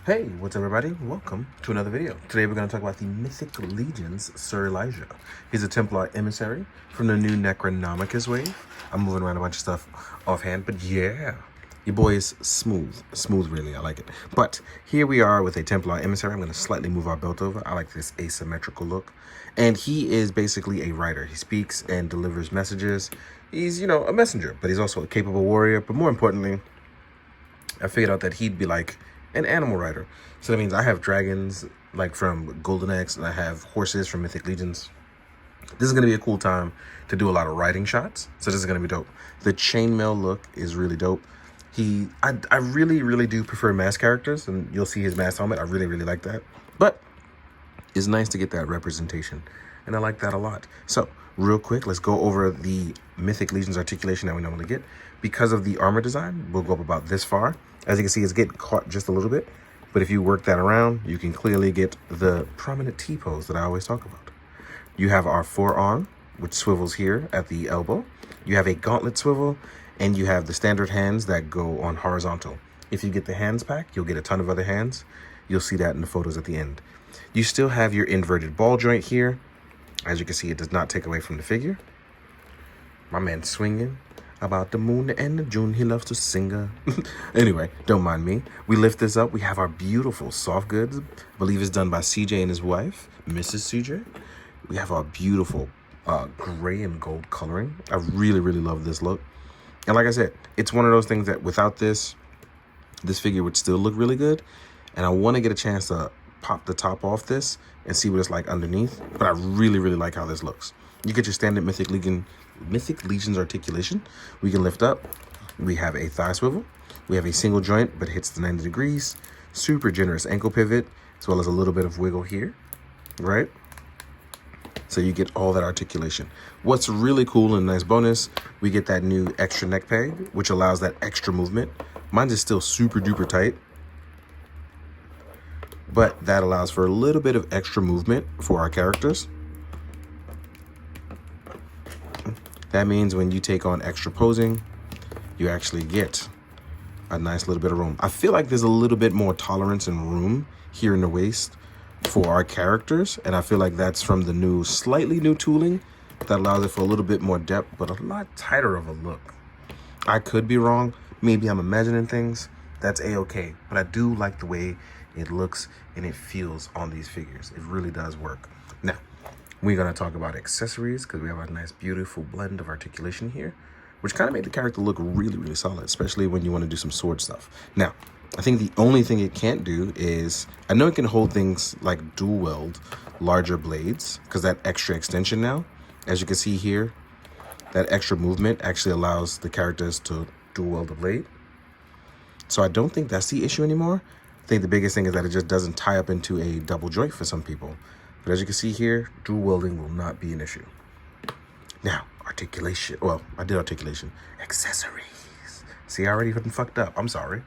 Hey, what's up everybody? Welcome to another video. Today we're going to talk about the Mythic Legion's Sir Elijah. He's a Templar emissary from the new Necronominus wave. I'm moving around a bunch of stuff offhand, but yeah, your boy is smooth. Smooth really, I like it. But here we are with a Templar emissary. I'm going to slightly move our belt over. I like this asymmetrical look. And he is basically a writer. He speaks and delivers messages. He's, a messenger, but he's also a capable warrior. But more importantly, I figured out that he'd be like an animal rider. So that means I have dragons like from Golden X, and I have horses from Mythic Legions. This is going to be a cool time to do a lot of riding shots. So this is going to be dope. The chainmail look is really dope. I really do prefer mask characters, and you'll see his mask helmet. I really like that. But it's nice to get that representation, and I like that a lot. So real quick, let's go over the Mythic Legion's articulation that we normally get. Because of the armor design, we'll go up about this far. As you can see, it's getting caught just a little bit, but if you work that around, you can clearly get the prominent T-pose that I always talk about. You have our forearm, which swivels here at the elbow. You have a gauntlet swivel, and you have the standard hands that go on horizontal. If you get the hands pack, you'll get a ton of other hands. You'll see that in the photos at the end. You still have your inverted ball joint here. As you can see, it does not take away from the figure. My man swinging about the moon and the June. He loves to sing. Anyway, don't mind me. We lift this up. We have our beautiful soft goods. I believe it's done by CJ and his wife, Mrs. CJ. We have our beautiful gray and gold coloring. I really love this look. And like I said, it's one of those things that without this figure would still look really good. And I want to get a chance to pop the top off this and see what it's like underneath. But I really like how this looks. You get your standard Mythic Legion's articulation. We can lift up. We have a thigh swivel. We have a single joint, but hits the 90 degrees. Super generous ankle pivot, as well as a little bit of wiggle here, right? So you get all that articulation. What's really cool and a nice bonus, we get that new extra neck peg, which allows that extra movement. Mine is still super duper tight, but that allows for a little bit of extra movement for our characters. That means when you take on extra posing, you actually get a nice little bit of room. I feel like there's a little bit more tolerance and room here in the waist for our characters, and I feel like that's from the slightly new tooling that allows it for a little bit more depth, but a lot tighter of a look. I could be wrong. Maybe I'm imagining things. That's a-okay, but I do like the way it looks and it feels on these figures. It really does work. Now, we're going to talk about accessories because we have a nice, beautiful blend of articulation here, which kind of made the character look really solid, especially when you want to do some sword stuff. Now, I think the only thing it can't do is, I know it can hold things like dual wield larger blades because that extra extension now, as you can see here, that extra movement actually allows the characters to dual wield the blade. So I don't think that's the issue anymore. I think the biggest thing is that it just doesn't tie up into a double joint for some people. But as you can see here, dual wielding will not be an issue. Now, articulation. Well, I did articulation. Accessories. See, I already fucked up. I'm sorry.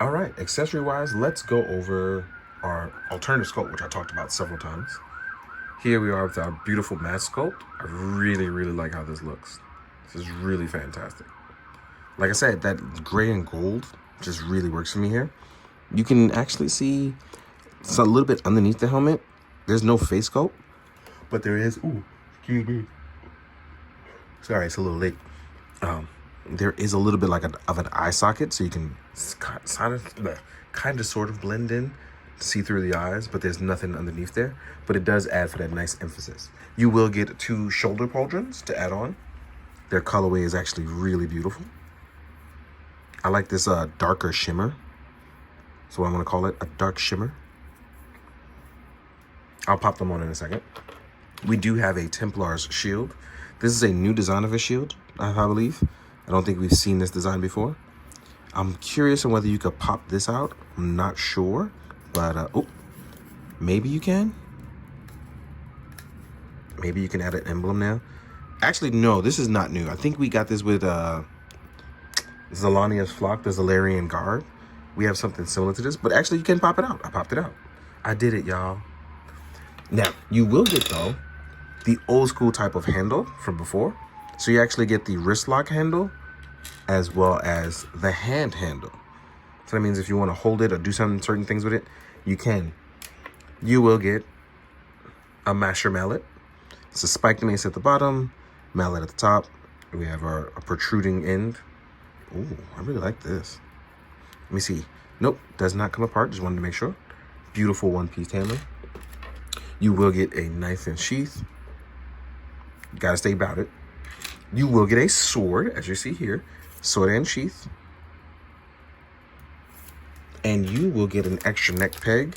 All right, accessory-wise, let's go over our alternative sculpt, which I talked about several times. Here we are with our beautiful mask sculpt. I really like how this looks. This is really fantastic. Like I said, that gray and gold just really works for me here. You can actually see it's a little bit underneath the helmet. There's no face sculpt, but there is. Ooh, excuse me. Sorry, it's a little late. There is a little bit like of an eye socket, so you can kind of sort of blend in, see through the eyes, but there's nothing underneath there. But it does add for that nice emphasis. You will get 2 shoulder pauldrons to add on. Their colorway is actually really beautiful. I like this darker shimmer. So I'm going to call it a dark shimmer. I'll pop them on in a second. We do have a Templar's shield. This is a new design of a shield, I believe. I don't think we've seen this design before. I'm curious on whether you could pop this out. I'm not sure, but oh, maybe you can. Maybe you can add an emblem now. Actually, no, this is not new. I think we got this with Zalania's Flock, the Zalarian Guard. We have something similar to this, but actually you can pop it out. I popped it out. I did it, y'all. Now, you will get, though, the old school type of handle from before. So you actually get the wrist lock handle as well as the hand handle. So that means if you want to hold it or do certain things with it, you can. You will get a masher mallet. It's a spiked mace at the bottom, mallet at the top. We have a protruding end. Ooh, I really like this. Let me see. Nope, does not come apart. Just wanted to make sure. Beautiful one-piece handling. You will get a knife and sheath. Gotta stay about it. You will get a sword, as you see here. Sword and sheath. And you will get an extra neck peg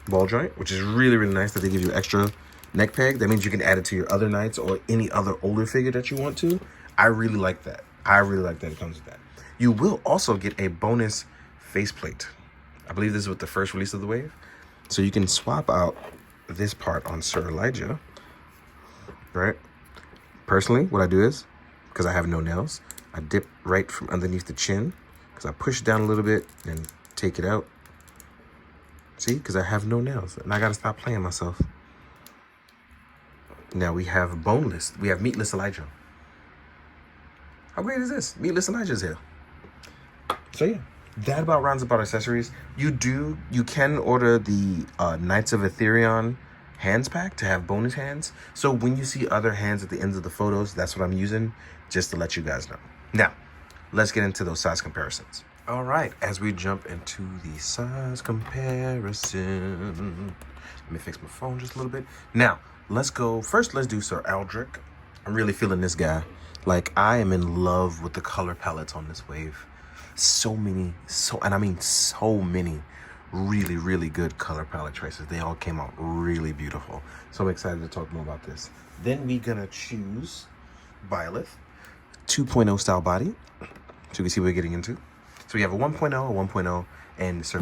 ball joint, which is really, really nice that they give you extra neck peg. That means you can add it to your other knights or any other older figure that you want to. I really like that. I really like that it comes with that. You will also get a bonus faceplate. I believe this is with the first release of the wave. So you can swap out this part on Sir Elijah, right? Personally, what I do is, because I have no nails, I dip right from underneath the chin, because I push down a little bit and take it out. See, because I have no nails, and I gotta stop playing myself. Now we have boneless, we have meatless Elijah. How great is this? Meatless Elijah's here. So yeah, that about rounds up our accessories. You can order the Knights of Ethereon hands pack to have bonus hands. So when you see other hands at the ends of the photos, that's what I'm using, just to let you guys know. Now, let's get into those size comparisons. All right, as we jump into the size comparison, let me fix my phone just a little bit. Now, let's go. First, let's do Sir Aldrich. I'm really feeling this guy. Like, I am in love with the color palettes on this wave. So many really, really good color palette choices. They all came out really beautiful. So I'm excited to talk more about this. Then we're gonna choose Byleth 2.0 style body. So you can see what we're getting into. So we have a 1.0, a 1.0, and Sir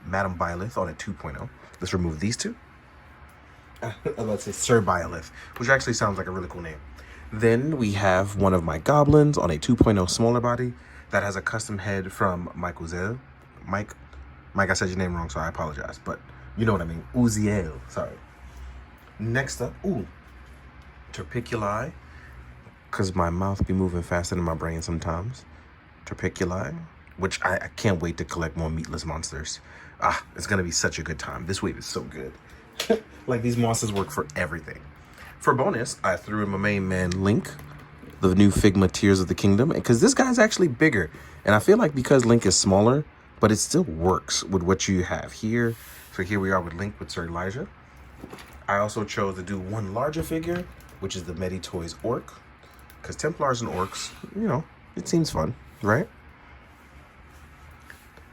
Madam Byleth on a 2.0. Let's remove these two. Let's say Sir Byleth, which actually sounds like a really cool name. Then we have one of my goblins on a 2.0 smaller body that has a custom head from Mike Uziel. Mike, I said your name wrong, so I apologize, but you know what I mean. Uziel, sorry. Next up, Terpiculi, because my mouth be moving faster than my brain sometimes. Terpiculi, which I can't wait to collect more meatless monsters. It's gonna be such a good time. This wave is so good. Like, these monsters work for everything. For bonus, I threw in my main man Link, the new Figma Tears of the Kingdom, because this guy's actually bigger. And I feel like because Link is smaller, but it still works with what you have here. So here we are with Link with Sir Elijah. I also chose to do one larger figure, which is the Medi Toys Orc, because Templars and Orcs, you know, it seems fun, right?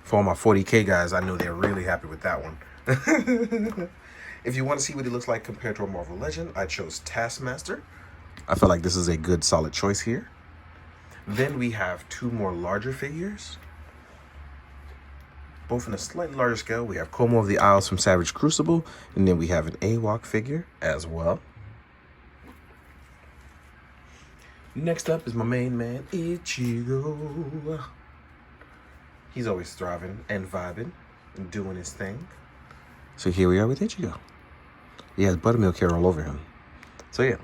For all my 40K guys, I know they're really happy with that one. If you want to see what he looks like compared to a Marvel Legend, I chose Taskmaster. I feel like this is a good, solid choice here. Then we have two more larger figures, both in a slightly larger scale. We have Como of the Isles from Savage Crucible, and then we have an AWOC figure as well. Next up is my main man, Ichigo. He's always thriving and vibing and doing his thing. So here we are with Ichigo. He has buttermilk hair all over him. So yeah,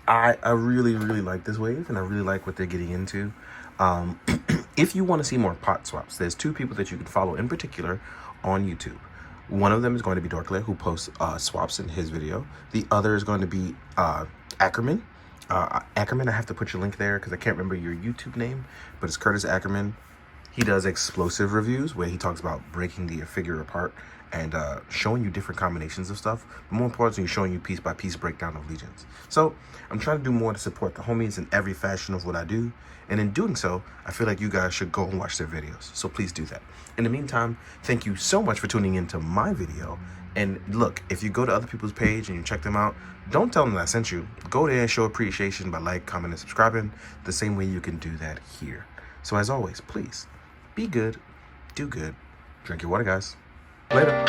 I really, really like this wave, and I really like what they're getting into. If you want to see more pot swaps, there's two people that you can follow in particular on YouTube. One of them is going to be Dorkler, who posts swaps in his video. The other is going to be Ackerman. Ackerman, I have to put your link there because I can't remember your YouTube name, but it's Curtis Ackerman. He does explosive reviews where he talks about breaking the figure apart and showing you different combinations of stuff, but more importantly, showing you piece by piece breakdown of legions. So I'm trying to do more to support the homies in every fashion of what I do, and in doing so, I feel like you guys should go and watch their videos. So please do that. In the meantime, thank you so much for tuning into my video. And look, if you go to other people's page and you check them out, don't tell them that I sent you. Go there and show appreciation by like, comment, and subscribing the same way you can do that here. So as always, please be good, do good, drink your water, guys. Later.